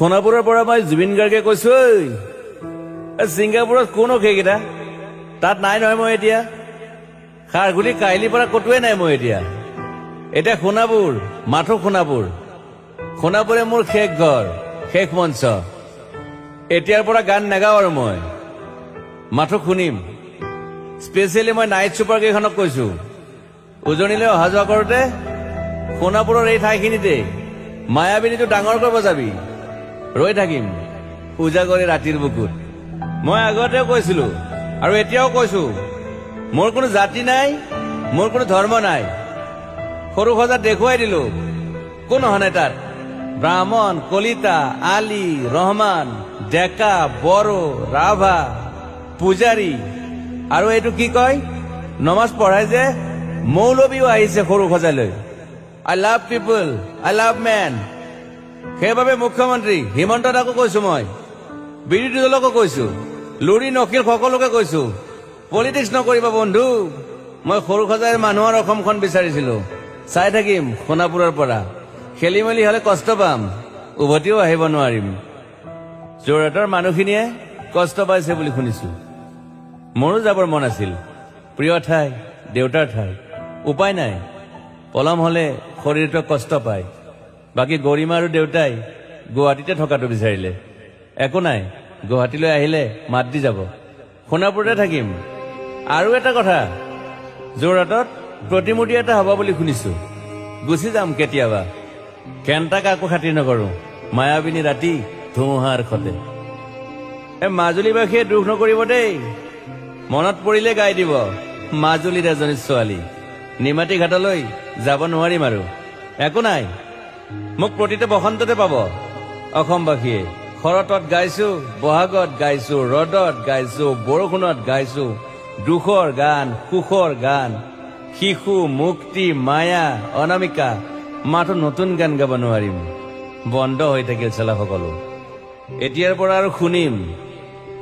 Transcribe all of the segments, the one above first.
সোণাপুৰৰ পৰা মই জুবিন গাৰ্গে কৈছো ছিংগাপুৰত কোন সেইকেইটা তাত নাই নহয় মই এতিয়া খাৰগুলি কাহিলীৰ পৰা কতোৱে নাই মই এতিয়া সোণাপুৰ মাথো সোণাপুৰে মোৰ শেষ ঘৰ শেষ মঞ্চ এতিয়াৰ পৰা গান নাগাওঁ আৰু মই মাথো শুনিম স্পেচিয়েলি মই নাইট ছুপাৰ কেইখনক কৈছো উজনিলৈ অহা যোৱা কৰোঁতে সোণাপুৰৰ এই ঠাইখিনিতে মায়াবিনীটো ডাঙৰ কৰিব যাবি ৰৈ থাকিম উজাগৰে ৰাতিৰ বুকুত মই আগতেও কৈছিলো আৰু এতিয়াও কৈছো মোৰ কোনো জাতি নাই মোৰ কোনো ধৰ্ম নাই সৰু সজা দেখুৱাই দিলো কোন অহা নাই তাত ব্ৰাহ্মণ কলিতা আলী ৰহমান ডেকা বড়ো ৰাভা পূজাৰী আৰু এইটো কি কয় নমাজ পঢ়াই যে মৌলবীও আহিছে সৰু সজালৈ I love people I love man সেইবাবে মুখ্যমন্ত্ৰী হিমন্ত দাকো কৈছো মই বিৰোধী দলকো কৈছো লুৰি নকিল সকলোকে কৈছো পলিটিক্স নকৰিবা বন্ধু মই সৰু সজাই মানুহৰ অসমখন বিচাৰিছিলো চাই থাকিম সোণাপুৰৰ পৰা খেলি মেলি হলে কষ্ট পাম উভতিও আহিব নোৱাৰিম যোৰহাটৰ মানুহখিনিয়ে কষ্ট পাইছে বুলি শুনিছো মোৰো যাবৰ মন আছিল প্ৰিয় ঠাই দেউতাৰ ঠাই উপায় নাই পলম হলে শৰীৰটোৱে কষ্ট পায় বাকী গৰিমা আৰু দেউতাই গুৱাহাটীতে থকাটো বিচাৰিলে একো নাই গুৱাহাটীলৈ আহিলে মাত দি যাব সোণাপুৰতে থাকিম আৰু এটা কথা যোৰহাটত প্ৰতিমূৰ্তি এটা হ'ব বুলি শুনিছো গুচি যাম কেতিয়াবা কেণ্টা কাকো খাতিৰ নকৰো মায়াবিনী ৰাতি ধুমুহাৰ খতে মাজুলীবাসীয়ে দুখ নকৰিব দেই মনত পৰিলে গাই দিব মাজুলীৰ এজনী ছোৱালী নিমাতী ঘাটলৈ যাব নোৱাৰিম আৰু একো নাই মোক প্ৰতিটো বসন্ততে পাব অসমবাসীয়ে শৰতত গাইছো বহাগত গাইছো ৰদত গাইছো বৰষুণত গাইছো দুখৰ গান সুখৰ গান শিশু মুক্তি মায়া অনামিকা মাথো নতুন গান গাব নোৱাৰিম বন্ধ হৈ থাকিল চেলা সকলো এতিয়াৰ পৰা আৰু শুনিম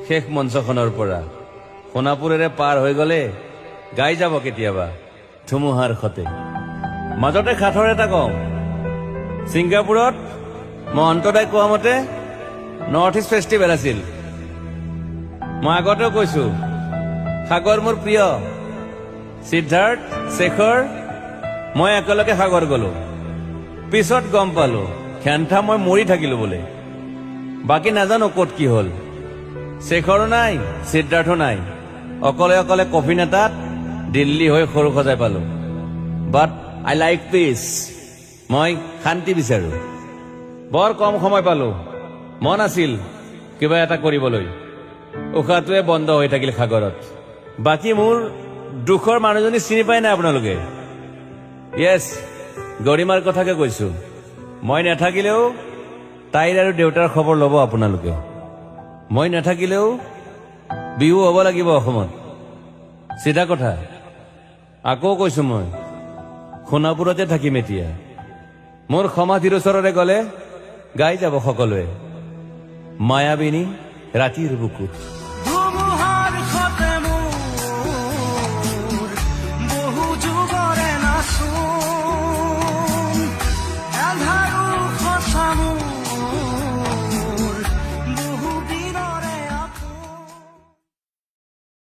শেষ মঞ্চখনৰ পৰা সোণাপুৰেৰে পাৰ হৈ গলে গাই যাব কেতিয়াবা ধুমুহাৰ খতে মাজতে সাঁথৰ এটা কওঁ ছিংগাপুৰত মই অন্তদাই কোৱা মতে নৰ্থ ইষ্ট ফেষ্টিভেল আছিল মই আগতেও কৈছো সাগৰ মোৰ প্ৰিয় সিদ্ধাৰ্থ শেখৰ মই একেলগে সাগৰ গলো পিছত গম পালো খেন্থা মই মৰি থাকিলো বোলে বাকী নাজানো ক'ত কি হল শেখৰো নাই সিদ্ধাৰ্থো নাই অকলে অকলে কফিন এটাত দিল্লী হৈ সৰু সজাই পালো বাট আই লাইক পিচ মই শান্তি বিচাৰো বৰ কম সময় পালো মন আছিল কিবা এটা কৰিবলৈ উশাহটোৱে বন্ধ হৈ থাকিল সাগৰত বাকী মোৰ দুখৰ মানুহজনী চিনি পাই নাই আপোনালোকে য়েছ গৰিমাৰ কথাকে কৈছো মই নাথাকিলেও তাইৰ আৰু দেউতাৰ খবৰ ল'ব আপোনালোকে মই নাথাকিলেও বিহু হ'ব লাগিব অসমত চিধা কথা আকৌ কৈছো মই সোণাপুৰতে থাকিম এতিয়া মোৰ সমাধিৰ ওচৰৰে গলে গাই যাব সকলোৱে মায়াবিনী ৰাতিৰ বুকুত